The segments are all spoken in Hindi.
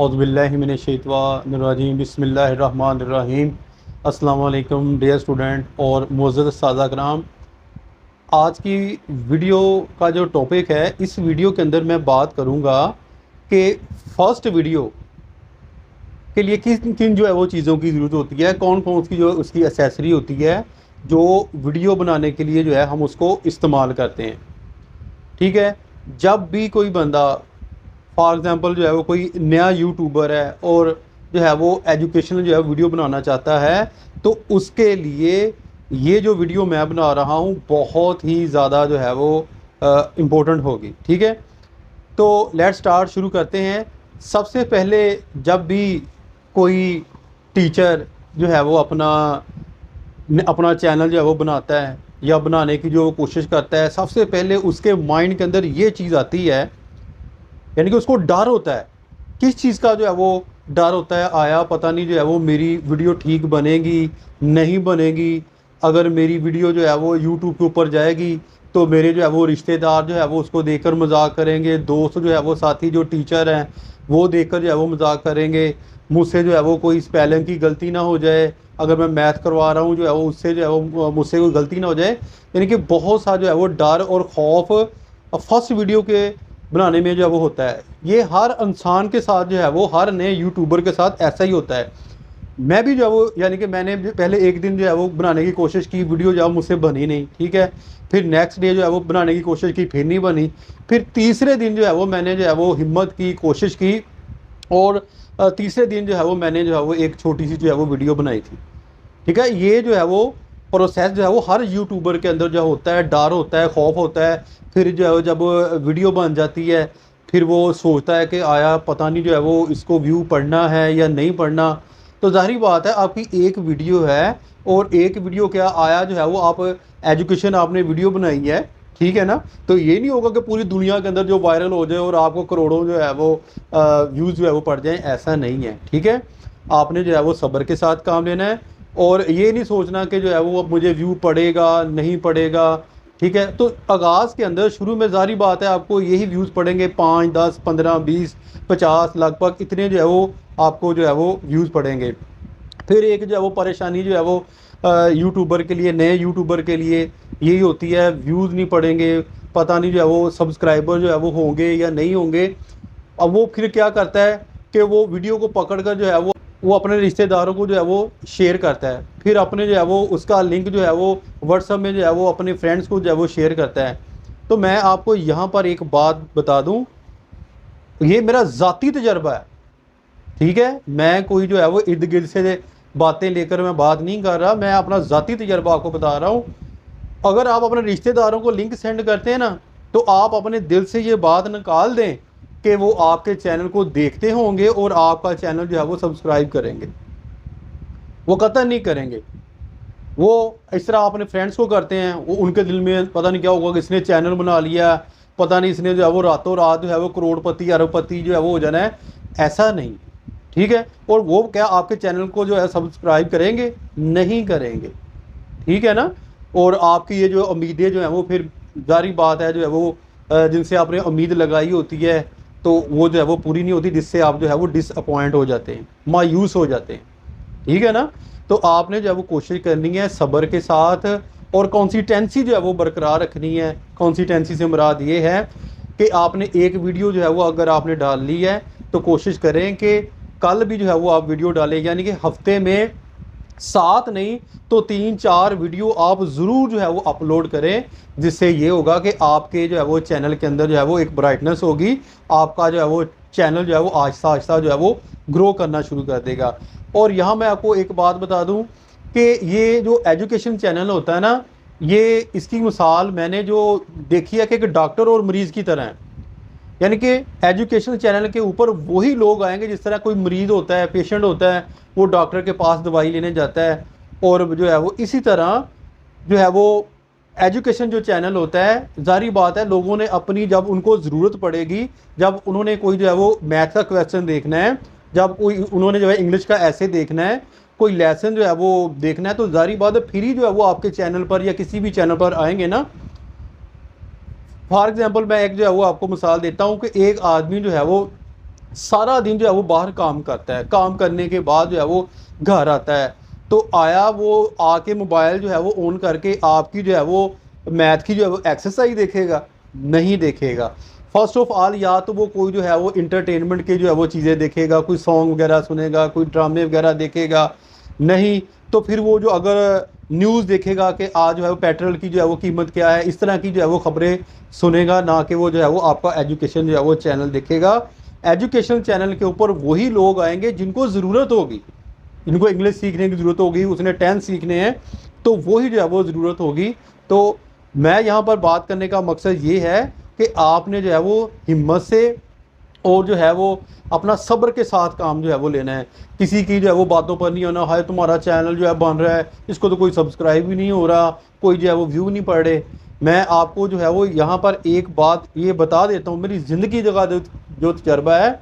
औज़ुबिल्लाहिमिनश्शैतानिर्रजीम बिस्मिल्लाहिर्रहमानिर्रहीम। अस्सलाम वालेकुम डियर स्टूडेंट और मुअज़्ज़ज़ सादा कराम। आज की वीडियो का जो टॉपिक है, इस वीडियो के अंदर मैं बात करूंगा कि फ़र्स्ट वीडियो के लिए किन किन जो है वो चीज़ों की ज़रूरत होती है, कौन कौन सी जो उसकी एसेसरी होती है जो वीडियो बनाने के लिए जो है हम उसको इस्तेमाल करते हैं। ठीक है, जब भी कोई बंदा फॉर एग्ज़ाम्पल जो है वो कोई नया यूट्यूबर है और जो है वो एजुकेशनल जो है वीडियो बनाना चाहता है, तो उसके लिए ये जो वीडियो मैं बना रहा हूँ बहुत ही ज़्यादा जो है वो इम्पोर्टेंट होगी। ठीक है, तो लेट्स स्टार्ट, शुरू करते हैं। सबसे पहले जब भी कोई टीचर जो है वो अपना चैनल जो है वो बनाता है या बनाने की जो कोशिश करता है, सबसे पहले उसके माइंड के अंदर ये चीज़ आती है, यानी कि उसको डर होता है। किस चीज़ का जो है वो डर होता है? आया पता नहीं जो है वो मेरी वीडियो ठीक बनेगी नहीं बनेगी, अगर मेरी वीडियो जो है वो यूट्यूब के ऊपर जाएगी तो मेरे जो है वो रिश्तेदार जो है वो उसको देखकर मजाक करेंगे, दोस्त जो है वो साथी जो टीचर हैं वो देखकर जो है वो मजाक करेंगे, मुझसे जो है वो कोई स्पेलिंग की गलती ना हो जाए, अगर मैं मैथ करवा रहा हूँ जो है वो उससे जो है वो मुझसे कोई गलती ना हो जाए। यानी कि बहुत सा जो है वो डर और खौफ फर्स्ट वीडियो के बनाने में जो है वो होता है। ये हर इंसान के साथ जो है वो, हर नए यूट्यूबर के साथ ऐसा ही होता है। मैं भी जो है वो, यानी कि मैंने पहले एक दिन जो है वो बनाने की कोशिश की, वीडियो जो है मुझसे बनी नहीं। ठीक है, फिर नेक्स्ट डे जो है वो बनाने की कोशिश की, फिर नहीं बनी। फिर तीसरे दिन जो है वो मैंने जो है वो हिम्मत की, कोशिश की, और तीसरे दिन जो है वो मैंने जो है वो एक छोटी सी जो है वो वीडियो बनाई थी। ठीक है, ये जो है वो प्रोसेस जो है वो हर यूट्यूबर के अंदर जो होता है, डर होता है, खौफ होता है। फिर जो है जब वीडियो बन जाती है, फिर वो सोचता है कि आया पता नहीं जो है वो इसको व्यू पढ़ना है या नहीं पढ़ना। तो ज़ाहिर बात है, आपकी एक वीडियो है और एक वीडियो क्या आया जो है वो, आप एजुकेशन आपने वीडियो बनाई है, ठीक है ना, तो ये नहीं होगा कि पूरी दुनिया के अंदर जो वायरल हो जाए और आपको करोड़ों जो है वो व्यूज़ जो है वो पड़ जाएँ, ऐसा नहीं है। ठीक है, आपने जो है वो सब्र के साथ काम लेना है और ये नहीं सोचना कि जो है वो अब मुझे व्यू पड़ेगा नहीं पड़ेगा। ठीक है, तो आगाज़ के अंदर शुरू में ज़ाहिर बात है आपको यही व्यूज़ पड़ेंगे, 5, 10, 15, 20, 50 लगभग इतने जो है वो आपको जो है वो व्यूज़ पड़ेंगे। फिर एक जो है वो परेशानी जो है वो यूट्यूबर के लिए, नए यूट्यूबर के लिए यही होती है, व्यूज़ नहीं पड़ेंगे, पता नहीं जो है वो सब्सक्राइबर जो है वो होंगे या नहीं होंगे। अब वो फिर क्या करता है कि वो वीडियो को पकड़ कर जो है वो अपने रिश्तेदारों को जो है वो शेयर करता है, फिर अपने जो है वो उसका लिंक जो है वो व्हाट्सएप में जो है वो अपने फ्रेंड्स को जो है वो शेयर करता है। तो मैं आपको यहाँ पर एक बात बता दूँ, ये मेरा ज़ाती तजर्बा है। ठीक है, मैं कोई जो है वो इर्द गिर्द से बातें लेकर मैं बात नहीं कर रहा, मैं अपना ज़ाती तजर्बा आपको बता रहा हूँ। अगर आप अपने रिश्तेदारों को लिंक सेंड करते हैं ना, तो आप अपने दिल से ये बात निकाल दें कि वो आपके चैनल को देखते होंगे और आपका चैनल जो है वो सब्सक्राइब करेंगे, वो कतई नहीं करेंगे। वो इस तरह अपने फ्रेंड्स को करते हैं, वो उनके दिल में पता नहीं क्या होगा कि इसने चैनल बना लिया, पता नहीं इसने जो है वो रातों रात जो है वो करोड़पति अरबपति जो है वो हो जाना है, ऐसा नहीं। ठीक है, और वो क्या आपके चैनल को जो है सब्सक्राइब करेंगे? नहीं करेंगे। ठीक है ना, और आपकी ये जो उम्मीदें जो हैं वो फिर जारी बात है जो है वो जिनसे आपने उम्मीद लगाई होती है तो वो जो है वो पूरी नहीं होती, जिससे आप जो है वो डिसअपॉइंट हो जाते हैं, मायूस हो जाते हैं। ठीक है ना, तो आपने जो है वो कोशिश करनी है सब्र के साथ, और कंसिस्टेंसी जो है वो बरकरार रखनी है। कंसिस्टेंसी से मुराद ये है कि आपने एक वीडियो जो है वो अगर आपने डाल ली है तो कोशिश करें कि कल भी जो है वो आप वीडियो डालें, यानी कि हफ्ते में 7 नहीं तो 3-4 वीडियो आप ज़रूर जो है वो अपलोड करें, जिससे ये होगा कि आपके जो है वो चैनल के अंदर जो है वो एक ब्राइटनेस होगी, आपका जो है वो चैनल जो है वो आहिस्ता आहिस्ता जो है वो ग्रो करना शुरू कर देगा। और यहाँ मैं आपको एक बात बता दूँ कि ये जो एजुकेशन चैनल होता है ना, ये इसकी मिसाल मैंने जो देखी है कि एक डॉक्टर और मरीज़ की तरह है। यानी कि एजुकेशन चैनल के ऊपर वही लोग आएंगे, जिस तरह कोई मरीज़ होता है, पेशेंट होता है, वो डॉक्टर के पास दवाई लेने जाता है, और जो है वो इसी तरह जो है वो एजुकेशन जो चैनल होता है, ज़ाहिर बात है लोगों ने अपनी, जब उनको ज़रूरत पड़ेगी, जब उन्होंने कोई जो है वो मैथ का क्वेश्चन देखना है, जब कोई उन्होंने जो है इंग्लिश का ऐसे देखना है, कोई लेसन जो है वो देखना है, तो ज़ाहिर बात है फिर ही जो है वो आपके चैनल पर या किसी भी चैनल पर आएंगे ना। फॉर एग्ज़ाम्पल मैं एक जो है वो आपको मिसाल देता हूँ कि एक आदमी जो है वो सारा दिन जो है वो बाहर काम करता है, काम करने के बाद जो है वो घर आता है, तो आया वो आके मोबाइल जो है वो ऑन करके आपकी जो है वो मैथ की जो है वो एक्सरसाइज देखेगा? नहीं देखेगा। फर्स्ट ऑफ ऑल या तो वो कोई जो है वो इंटरटेनमेंट के जो है वो चीज़ें देखेगा, कोई सॉन्ग वगैरह सुनेगा, कोई ड्रामे वगैरह देखेगा। नहीं तो फिर वो जो अगर न्यूज़ देखेगा कि आज जो है वो पेट्रोल की जो है वो कीमत क्या है, इस तरह की जो है वो खबरें सुनेगा, ना कि वो जो है वो आपका एजुकेशन जो है वो चैनल देखेगा। एजुकेशन चैनल के ऊपर वही लोग आएंगे जिनको ज़रूरत होगी, इनको इंग्लिश सीखने की ज़रूरत होगी, उसने 10 सीखने हैं, तो वही जो है वो ज़रूरत होगी। तो मैं यहाँ पर बात करने का मकसद ये है कि आपने जो है वो हिम्मत से और जो है वो अपना सब्र के साथ काम जो है वो लेना है। किसी की जो है वो बातों पर नहीं होना, हाय तुम्हारा चैनल जो है बन रहा है, इसको तो कोई सब्सक्राइब भी नहीं हो रहा, कोई जो है वो व्यू नहीं पड़ रहे। मैं आपको जो है वो यहाँ पर एक बात ये बता देता हूँ, मेरी ज़िंदगी जगह जो तजर्बा है,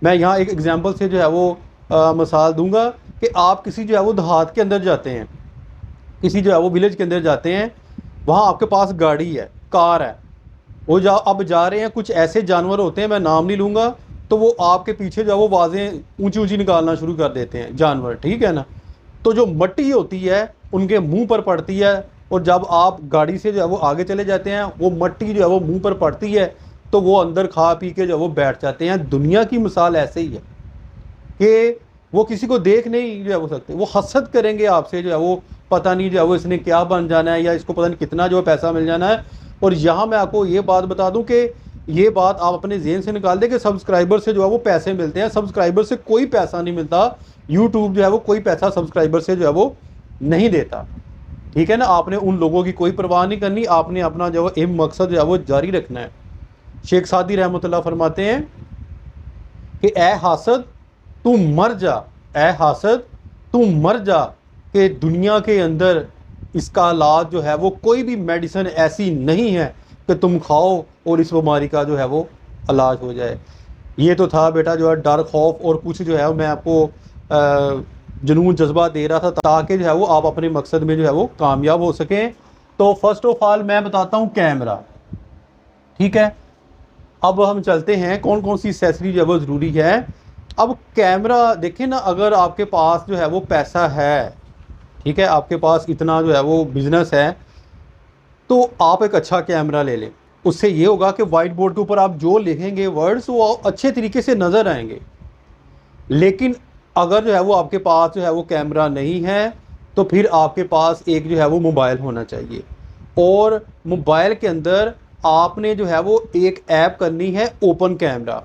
मैं यहाँ एक एग्जांपल से जो है वो मिसाल दूंगा कि आप किसी जो है वो देहात के अंदर जाते हैं, किसी जो है वो विलेज के अंदर जाते हैं, वहाँ आपके पास गाड़ी है, कार है, वो अब जा रहे हैं, कुछ ऐसे जानवर होते हैं, मैं नाम नहीं लूँगा, तो वो आपके पीछे जो है वो आवाज़ें ऊंची ऊंची निकालना शुरू कर देते हैं जानवर, ठीक है ना। तो जो मट्टी होती है उनके मुंह पर पड़ती है, और जब आप गाड़ी से जो है वो आगे चले जाते हैं, वो मट्टी जो है वो मुंह पर पड़ती है, तो वो अंदर खा पी के जो है वो बैठ जाते हैं। दुनिया की मिसाल ऐसे ही है कि वो किसी को देख नहीं जो है वो सकते, वो हसद करेंगे आपसे, जो है वो पता नहीं जो है वो इसने क्या बन जाना है, या इसको पता नहीं कितना जो है पैसा मिल जाना है। और यहाँ मैं आपको ये बात बता दूं कि ये बात आप अपने जेहन से निकाल दें कि सब्सक्राइबर से जो है वो पैसे मिलते हैं। सब्सक्राइबर से कोई पैसा नहीं मिलता। यूट्यूब जो है वो कोई पैसा सब्सक्राइबर से जो है वो नहीं देता, ठीक है ना। आपने उन लोगों की कोई परवाह नहीं करनी, आपने अपना जो है एम मकसद जो है वो जारी रखना है। शेख सादी रहमतुल्लाह फरमाते हैं कि ए हासद तू मर जा, ए हासद तू मर जा, कि दुनिया के अंदर इसका इलाज जो है वो कोई भी मेडिसिन ऐसी नहीं है कि तुम खाओ और इस बीमारी का जो है वो इलाज हो जाए। ये तो था बेटा जो है डर, खौफ और कुछ जो है मैं आपको जुनून जज्बा दे रहा था ताकि जो है वो आप अपने मकसद में जो है वो कामयाब हो सकें। तो फर्स्ट ऑफ ऑल मैं बताता हूँ कैमरा, ठीक है। अब हम चलते हैं कौन कौन सी एक्सेसरी जो है वो ज़रूरी है। अब कैमरा देखें ना, अगर आपके पास जो है वो पैसा है, ठीक है, आपके पास इतना जो है वो बिज़नेस है, तो आप एक अच्छा कैमरा ले लें। उससे ये होगा कि वाइट बोर्ड के ऊपर आप जो लिखेंगे वर्ड्स वो अच्छे तरीके से नज़र आएंगे। लेकिन अगर जो है वो आपके पास जो है वो कैमरा नहीं है, तो फिर आपके पास एक जो है वो मोबाइल होना चाहिए। और मोबाइल के अंदर आपने जो है वो एक ऐप करनी है ओपन कैमरा,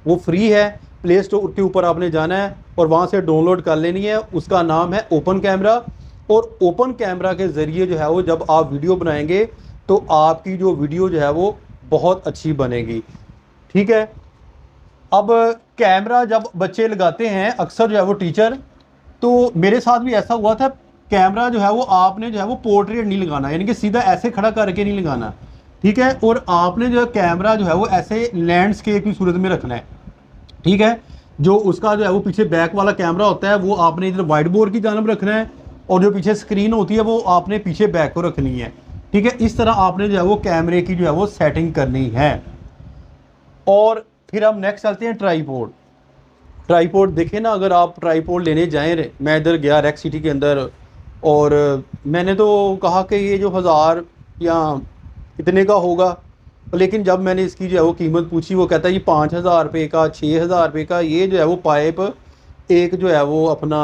वो फ्री है, प्ले स्टोर के ऊपर आपने जाना है और वहाँ से डाउनलोड कर लेनी है। उसका नाम है ओपन कैमरा। और ओपन कैमरा के ज़रिए जो है वो जब आप वीडियो बनाएंगे तो आपकी जो वीडियो जो है वो बहुत अच्छी बनेगी, ठीक है। अब कैमरा जब बच्चे लगाते हैं अक्सर जो है वो टीचर, तो मेरे साथ भी ऐसा हुआ था, कैमरा जो है वो आपने जो है वो पोर्ट्रेट नहीं लगाना, यानी कि सीधा ऐसे खड़ा करके नहीं लगाना, ठीक है। और आपने जो है कैमरा जो है वो ऐसे लैंडस्केप की सूरत में रखना है, ठीक है। जो उसका जो है वो पीछे बैक वाला कैमरा होता है वो आपने इधर वाइट बोर्ड की जानब रखना है, और जो पीछे स्क्रीन होती है वो आपने पीछे बैक को रखनी है, ठीक है। इस तरह आपने जो है वो कैमरे की जो है वो सेटिंग करनी है। और फिर हम नेक्स्ट चलते हैं ट्राईपोड। ट्राईपोड देखें ना, अगर आप ट्राईपोड लेने जाएँ, मैं इधर गया रैक सिटी के अंदर, और मैंने तो कहा कि ये जो 1000 या इतने का होगा, लेकिन जब मैंने इसकी जो है वो कीमत पूछी, वो कहता है ये 5000 रुपये का, 6000 रुपये का। ये जो है वो पाइप एक जो है वो अपना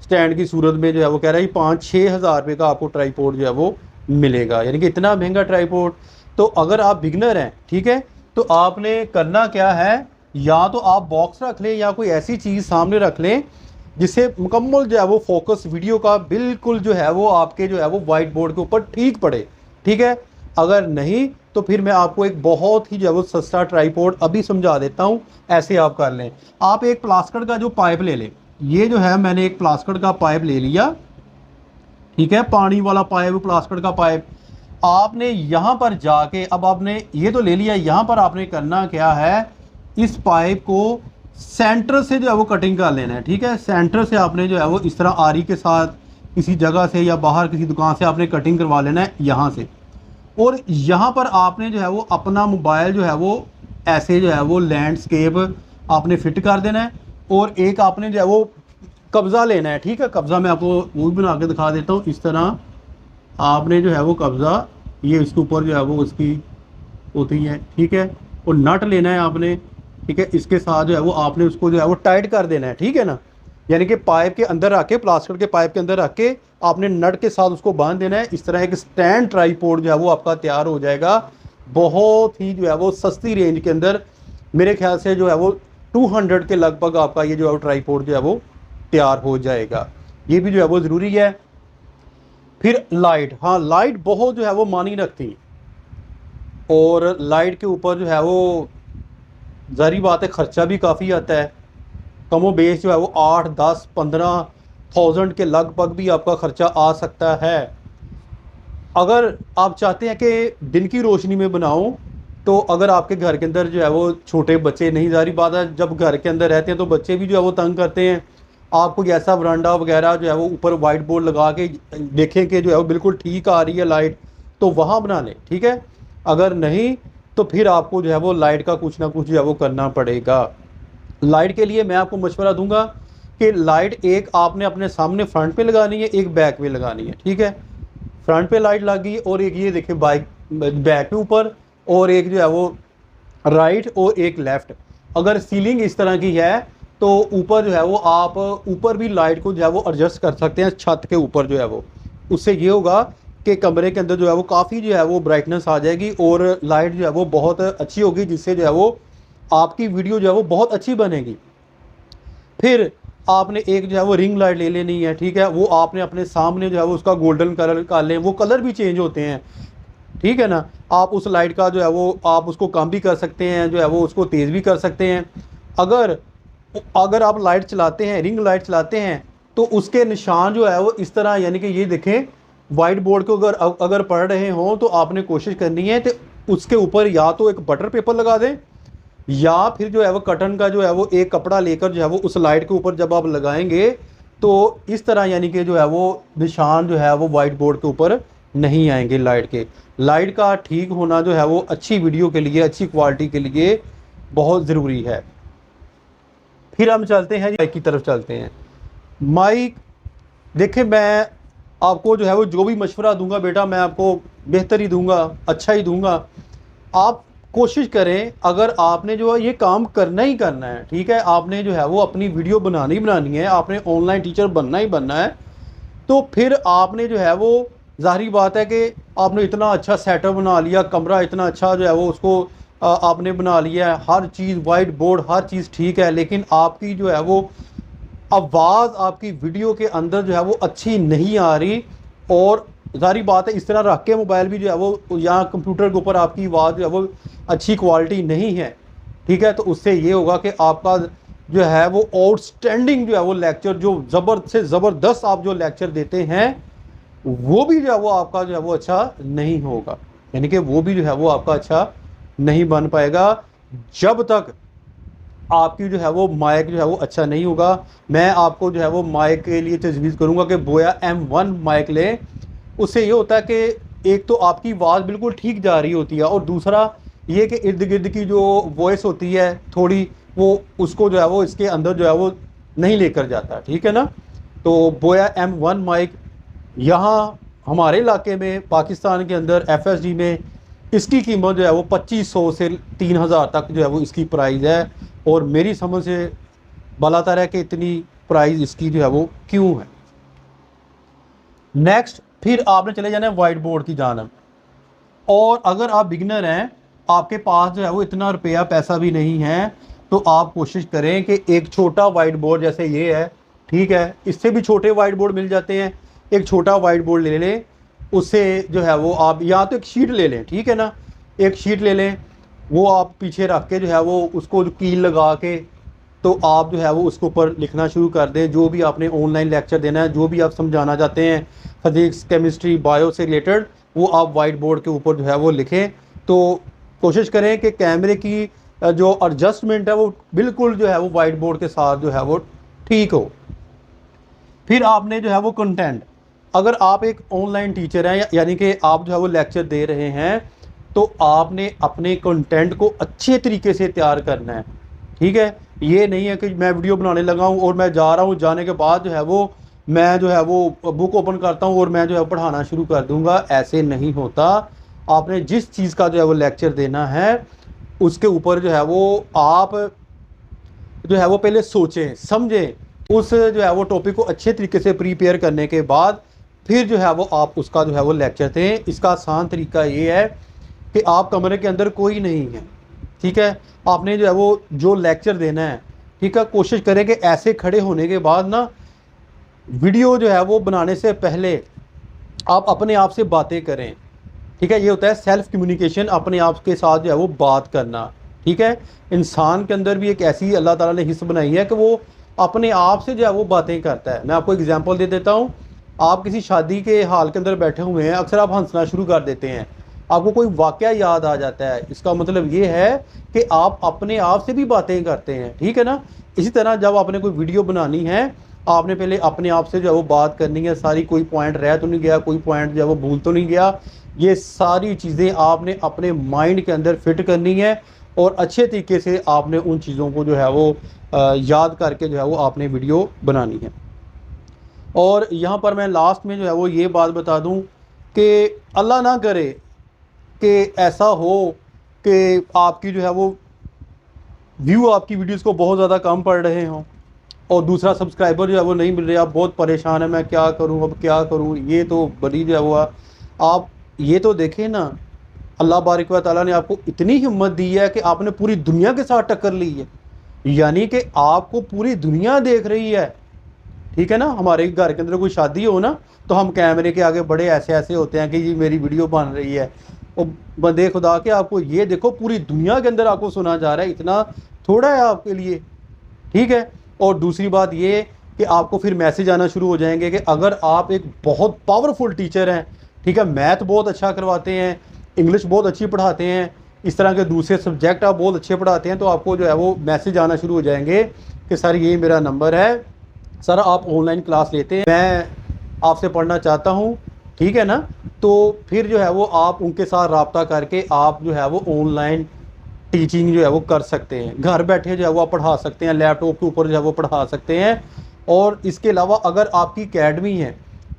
स्टैंड की सूरत में जो है वो कह रहा है 5-6 हज़ार रुपये का आपको ट्राईपोड जो है वो मिलेगा, यानी कि इतना महंगा ट्राईपोड। तो अगर आप बिगनर हैं, ठीक है, तो आपने करना क्या है, या तो आप बॉक्स रख लें या कोई ऐसी चीज़ सामने रख लें जिससे मुकम्मल जो है वो फोकस वीडियो का बिल्कुल जो है वो आपके जो है वो वाइट बोर्ड के ऊपर ठीक पड़े, ठीक है। अगर नहीं तो फिर मैं आपको एक बहुत ही जो है वो सस्ता ट्राईपोड अभी समझा देता हूँ, ऐसे आप कर लें। आप एक प्लास्टिक का जो पाइप ले लें, ये जो है मैंने एक प्लास्टिक का पाइप ले लिया, ठीक है, पानी वाला पाइप, प्लास्टिक का पाइप। आपने यहाँ पर जाके, अब आपने ये तो ले लिया, यहाँ पर आपने करना क्या है, इस पाइप को सेंटर से जो है वो कटिंग कर लेना है, ठीक है। सेंटर से आपने जो है वो इस तरह आरी के साथ किसी जगह से या बाहर किसी दुकान से आपने कटिंग करवा लेना है यहाँ से। और यहाँ पर आपने जो है वो अपना मोबाइल जो है वो ऐसे जो है वो लैंडस्केप आपने फिट कर देना है। और एक आपने जो है वो कब्ज़ा लेना है, ठीक है। कब्ज़ा मैं आपको वो भी बना के दिखा देता हूँ। इस तरह आपने जो है वो कब्ज़ा, ये इसके ऊपर जो है वो उसकी होती है, ठीक है। और नट लेना है आपने, ठीक है। इसके साथ जो है वो आपने उसको जो है वो टाइट कर देना है, ठीक है ना। यानी कि पाइप के अंदर रख के, प्लास्टिक के पाइप के अंदर रख के आपने नट के साथ उसको बांध देना है। इस तरह एक स्टैंड ट्राईपोड जो है वो आपका तैयार हो जाएगा, बहुत ही जो है वो सस्ती रेंज के अंदर। मेरे ख्याल से जो है वो 200 के लगभग आपका ये जो है वो ट्राईपोड जो है वो तैयार हो जाएगा। ये भी जो है वो ज़रूरी है। फिर लाइट, हाँ लाइट बहुत जो है वो मानी रखती है। और लाइट के ऊपर जो है वो ज़ाहिर बात है ख़र्चा भी काफ़ी आता है। कमो बेश जो है वो 8, 10, 15,000 के लगभग भी आपका ख़र्चा आ सकता है। अगर आप चाहते हैं कि दिन की रोशनी में बनाऊं, तो अगर आपके घर के अंदर जो है वो छोटे बच्चे नहीं, ज़ाहिर बात है जब घर के अंदर रहते हैं तो बच्चे भी जो है वो तंग करते हैं। आप कोई ऐसा वरांडा वगैरह जो है वो ऊपर वाइट बोर्ड लगा के देखें कि जो है वो बिल्कुल ठीक आ रही है लाइट, तो वहाँ बना लें, ठीक है। अगर नहीं तो फिर आपको जो है वो लाइट का कुछ ना कुछ जो है वो करना पड़ेगा। लाइट के लिए मैं आपको मशवरा दूंगा कि लाइट एक आपने अपने सामने फ्रंट पे लगानी है, एक बैक पे लगानी है, ठीक है। फ्रंट पे लाइट लगी और एक ये देखिए बाइक बैक के ऊपर, और एक जो है वो राइट और एक लेफ़्ट। अगर सीलिंग इस तरह की है तो ऊपर जो है वो आप ऊपर भी लाइट को जो है वो एडजस्ट कर सकते हैं, छत के ऊपर जो है वो। उससे ये होगा कि कमरे के अंदर जो है वो काफ़ी जो है वो ब्राइटनेस आ जाएगी और लाइट जो है वो बहुत अच्छी होगी, जिससे जो है वो आपकी वीडियो जो है वो बहुत अच्छी बनेगी। फिर आपने एक जो है वो रिंग लाइट ले लेनी है, ठीक है। वो आपने अपने सामने जो है वो उसका गोल्डन कलर कर लें, वो कलर भी चेंज होते हैं, ठीक है ना। आप उस लाइट का जो है वो आप उसको कम भी कर सकते हैं, जो है वो उसको तेज़ भी कर सकते हैं। अगर अगर आप लाइट चलाते हैं, रिंग लाइट चलाते हैं, तो उसके निशान जो है वो इस तरह, यानी कि ये देखें वाइट बोर्ड को अगर अगर पढ़ रहे हों तो आपने कोशिश करनी है कि उसके ऊपर या तो एक बटर पेपर लगा दें, या फिर जो है वो कटन का जो है वो एक कपड़ा लेकर जो है वो उस लाइट के ऊपर जब आप लगाएंगे तो इस तरह, यानी कि जो है वो निशान जो है वो वाइट बोर्ड के ऊपर नहीं आएंगे लाइट के। लाइट का ठीक होना जो है वो अच्छी वीडियो के लिए, अच्छी क्वालिटी के लिए बहुत ज़रूरी है। फिर हम चलते हैं माइक की तरफ चलते हैं। माइक देखिए, मैं आपको जो है वो जो भी मशवरा दूंगा बेटा, मैं आपको बेहतर ही दूंगा, अच्छा ही दूंगा। आप कोशिश करें, अगर आपने जो है ये काम करना ही करना है, ठीक है, आपने जो है वो अपनी वीडियो बनानी ही बनानी है, आपने ऑनलाइन टीचर बनना ही बनना है, तो फिर आपने जो है वो ज़ाहिर बात है कि आपने इतना अच्छा सेटअप बना लिया, कमरा इतना अच्छा जो है वो उसको आपने बना लिया है, हर चीज़ वाइट बोर्ड हर चीज़ ठीक है, लेकिन आपकी जो है वो आवाज़ आपकी वीडियो के अंदर जो है वो अच्छी नहीं आ रही। और ज़ाहिर बात है इस तरह रख के मोबाइल भी जो है वो या कंप्यूटर के ऊपर आपकी आवाज़ जो है वो अच्छी क्वालिटी नहीं है, ठीक है। तो उससे ये होगा कि आपका जो है वो आउटस्टैंडिंग जो है वो लेक्चर, जो ज़बरदस्त आप जो लेक्चर देते हैं, वो भी जो है वो आपका जो है वो अच्छा नहीं होगा, यानी कि वो भी जो है वो आपका अच्छा नहीं बन पाएगा जब तक आपकी जो है वो माइक जो है वो अच्छा नहीं होगा। मैं आपको जो है वो माइक के लिए तजवीज़ करूँगा कि बोया M1 माइक लें। उससे ये होता है कि एक तो आपकी आवाज़ बिल्कुल ठीक जा रही होती है, और दूसरा ये कि इर्द गिर्द की जो वॉइस होती है थोड़ी, वो उसको जो है वो इसके अंदर जो है वो नहीं लेकर जाता, ठीक है ना। तो बोया M1 माइक यहाँ हमारे इलाके में पाकिस्तान के अंदर FSD में इसकी कीमत जो है वो 2500 से 3000 तक जो है वो इसकी प्राइस है। और मेरी समझ से बलातर है कि इतनी प्राइस इसकी जो है वो क्यों है। नेक्स्ट, फिर आपने चले जाना है वाइट बोर्ड की जानब। और अगर आप बिगिनर हैं, आपके पास जो है वो इतना रुपया पैसा भी नहीं है, तो आप कोशिश करें कि एक छोटा वाइट बोर्ड जैसे ये है, ठीक है, इससे भी छोटे वाइट बोर्ड मिल जाते हैं, एक छोटा वाइट बोर्ड ले लें। उससे जो है वो आप या तो एक शीट ले लें, ठीक है ना, एक शीट ले लें, वो आप पीछे रख के जो है वो उसको जो कील लगा के, तो आप जो है वो उसके ऊपर लिखना शुरू कर दें। जो भी आपने ऑनलाइन लेक्चर देना है, जो भी आप समझाना चाहते हैं फिज़िक्स केमिस्ट्री बायो से रिलेटेड, वो आप वाइट बोर्ड के ऊपर जो है वो लिखें। तो कोशिश करें कि कैमरे की जो एडजस्टमेंट है वो बिल्कुल जो है वो वाइट बोर्ड के साथ जो है वो ठीक हो। फिर आपने जो है वो कंटेंट, अगर आप एक ऑनलाइन टीचर हैं, यानी कि आप जो है वो लेक्चर दे रहे हैं, तो आपने अपने कंटेंट को अच्छे तरीके से तैयार करना है, ठीक है। ये नहीं है कि मैं वीडियो बनाने लगा हूँ और मैं जा रहा हूँ, जाने के बाद जो है वो मैं जो है वो बुक ओपन करता हूँ और मैं जो है पढ़ाना शुरू कर दूंगा। ऐसे नहीं होता। आपने जिस चीज़ का जो है वो लेक्चर देना है उसके ऊपर जो है वो आप जो है वो पहले सोचें समझें, उस जो है वो टॉपिक को अच्छे तरीके से प्रिपेयर करने के बाद फिर जो है वो आप उसका जो है वो लेक्चर दें। इसका आसान तरीका ये है कि आप कमरे के अंदर कोई नहीं है, ठीक है, आपने जो है वो जो लेक्चर देना है, ठीक है, कोशिश करें कि ऐसे खड़े होने के बाद ना वीडियो जो है वो बनाने से पहले आप अपने आप से बातें करें। ठीक है, ये होता है सेल्फ कम्युनिकेशन, अपने आप के साथ जो है वो बात करना। ठीक है, इंसान के अंदर भी एक ऐसी अल्लाह ताला ने हिस्स बनाई है कि वो अपने आप से जो है वो बातें करता है। मैं आपको एग्जांपल दे देता हूँ। आप किसी शादी के हाल के अंदर बैठे हुए हैं, अक्सर आप हंसना शुरू कर देते हैं, आपको कोई वाकया याद आ जाता है, इसका मतलब ये है कि आप अपने आप से भी बातें करते हैं। ठीक है ना। इसी तरह जब आपने कोई वीडियो बनानी है, आपने पहले अपने आप से जो है वो बात करनी है सारी, कोई पॉइंट रह तो नहीं गया, कोई पॉइंट जो है वो भूल तो नहीं गया, ये सारी चीज़ें आपने अपने माइंड के अंदर फिट करनी है और अच्छे तरीके से आपने उन चीज़ों को जो है वो याद करके जो है वो आपने वीडियो बनानी है। और यहाँ पर मैं लास्ट में जो है वो ये बात बता दूँ कि अल्लाह ना करे कि ऐसा हो कि आपकी जो है वो व्यू आपकी वीडियोस को बहुत ज़्यादा कम पड़ रहे हों और दूसरा सब्सक्राइबर जो है वो नहीं मिल रहे, आप बहुत परेशान है, मैं क्या करूं, अब क्या करूं, ये तो बड़ी जो है वो आप ये तो देखें ना, अल्लाह बारिक व ताला ने आपको इतनी हिम्मत दी है कि आपने पूरी दुनिया के साथ टक्कर ली है, यानी कि आपको पूरी दुनिया देख रही है। ठीक है ना। हमारे घर के अंदर कोई शादी हो ना तो हम कैमरे के आगे बड़े ऐसे ऐसे होते हैं कि ये मेरी वीडियो बन रही है, और बंदे खुदा के आपको ये देखो पूरी दुनिया के अंदर आपको सुना जा रहा है, इतना थोड़ा है आपके लिए। ठीक है। और दूसरी बात ये कि आपको फिर मैसेज आना शुरू हो जाएंगे कि अगर आप एक बहुत पावरफुल टीचर हैं, ठीक है, मैथ बहुत अच्छा करवाते हैं, इंग्लिश बहुत अच्छी पढ़ाते हैं, इस तरह के दूसरे सब्जेक्ट आप बहुत अच्छे पढ़ाते हैं, तो आपको जो है वो मैसेज आना शुरू हो जाएंगे कि सर ये मेरा नंबर है, सर आप ऑनलाइन क्लास लेते हैं, मैं आपसे पढ़ना चाहता हूँ। ठीक है ना। तो फिर जो है वो आप उनके साथ रब्ता करके आप जो है वो ऑनलाइन टीचिंग जो है वो कर सकते हैं, घर बैठे जो है वो आप पढ़ा सकते हैं, लैपटॉप के ऊपर जो है वो पढ़ा सकते हैं। और इसके अलावा अगर आपकी अकेडमी है,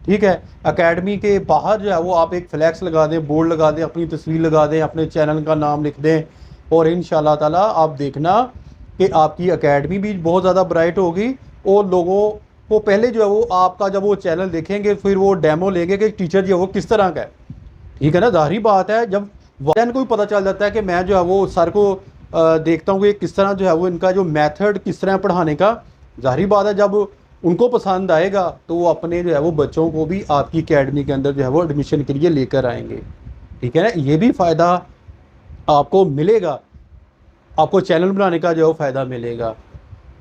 ठीक है, एकेडमी के बाहर जो है वो आप एक फ्लैक्स लगा दें, बोर्ड लगा दें, अपनी तस्वीर लगा दें, अपने चैनल का नाम लिख दें, और इंशाल्लाह ताला आप देखना कि आपकी एकेडमी भी बहुत ज़्यादा ब्राइट होगी और लोगों को पहले जो है वो आपका जब वो चैनल देखेंगे फिर वो डेमो लेंगे कि टीचर जो है वो किस तरह का है। ठीक है ना। जाहिर बात है जब वालिदैन को भी पता चल जाता है कि मैं जो है वो सर को देखता हूँ कि किस तरह जो है वो इनका जो मेथड किस तरह पढ़ाने का, जाहिर बात है जब उनको पसंद आएगा तो वो अपने जो है वो बच्चों को भी आपकी अकेडमी के अंदर जो है वो एडमिशन के लिए लेकर आएंगे। ठीक है ना। ये भी फ़ायदा आपको मिलेगा, आपको चैनल बनाने का जो है वो फ़ायदा मिलेगा।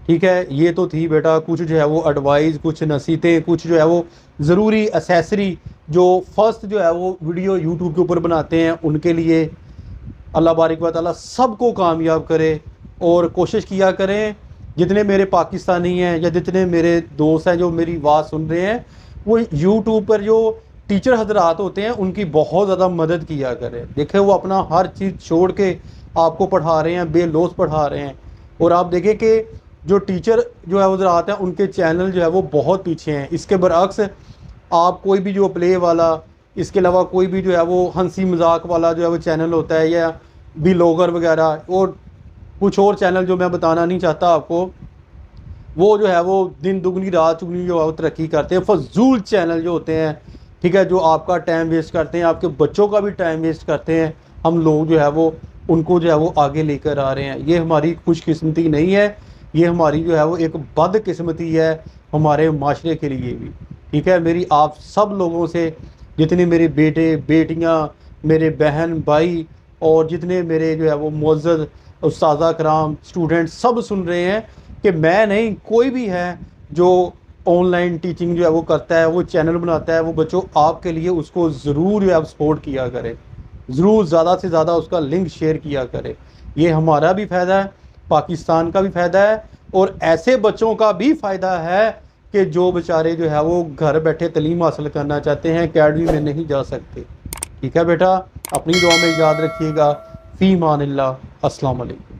ठीक है। ये तो थी बेटा कुछ जो है वो एडवाइस, कुछ नसीहतें, कुछ जो है वो ज़रूरी एसेसरी जो फर्स्ट जो है वो वीडियो यूट्यूब के ऊपर बनाते हैं उनके लिए। अल्लाह बारिक व तआला सबको कामयाब करे और कोशिश किया करें जितने मेरे पाकिस्तानी हैं या जितने मेरे दोस्त हैं जो मेरी बात सुन रहे हैं, वो यूट्यूब पर जो टीचर हजरात होते हैं उनकी बहुत ज़्यादा मदद किया करें। देखें वो अपना हर चीज़ छोड़ के आपको पढ़ा रहे हैं, बेलौस पढ़ा रहे हैं, और आप देखें कि जो टीचर जो है हजरात हैं उनके चैनल जो है वो बहुत पीछे हैं। इसके बरअक्स आप कोई भी जो प्ले वाला, इसके अलावा कोई भी जो है वो हंसी मजाक वाला जो है वो चैनल होता है या व्लॉगर वगैरह और कुछ और चैनल जो मैं बताना नहीं चाहता आपको, वो जो है वो दिन दुगनी रात चुगनी जो है वो तरक्की करते हैं। फजूल चैनल जो होते हैं, ठीक है, जो आपका टाइम वेस्ट करते हैं, आपके बच्चों का भी टाइम वेस्ट करते हैं, हम लोग जो है वो उनको जो है वो आगे लेकर आ रहे हैं। ये हमारी खुशकिस्मती नहीं है, ये हमारी जो है वो एक बदकिस्मती है हमारे माशरे के लिए भी। ठीक है। मेरी आप सब लोगों से, जितने मेरे बेटे बेटियां, मेरे बहन भाई और जितने मेरे जो है वो मुअज़्ज़ज़ उस्ताज़ा कराम स्टूडेंट सब सुन रहे हैं कि मैं नहीं, कोई भी है जो ऑनलाइन टीचिंग जो है वो करता है, वो चैनल बनाता है, वो बच्चों आपके लिए उसको ज़रूर जो है सपोर्ट किया करे, ज़रूर ज़्यादा से ज़्यादा उसका लिंक शेयर किया करे। ये हमारा भी फ़ायदा है, पाकिस्तान का भी फ़ायदा है, और ऐसे बच्चों का भी फ़ायदा है कि जो बेचारे जो है वो घर बैठे तालीम हासिल करना चाहते हैं, अकेडमी में नहीं जा सकते। ठीक है बेटा, अपनी दुआ में याद रखिएगा। फ़ी मानिल्लाह। अस्सलाम वालेकुम।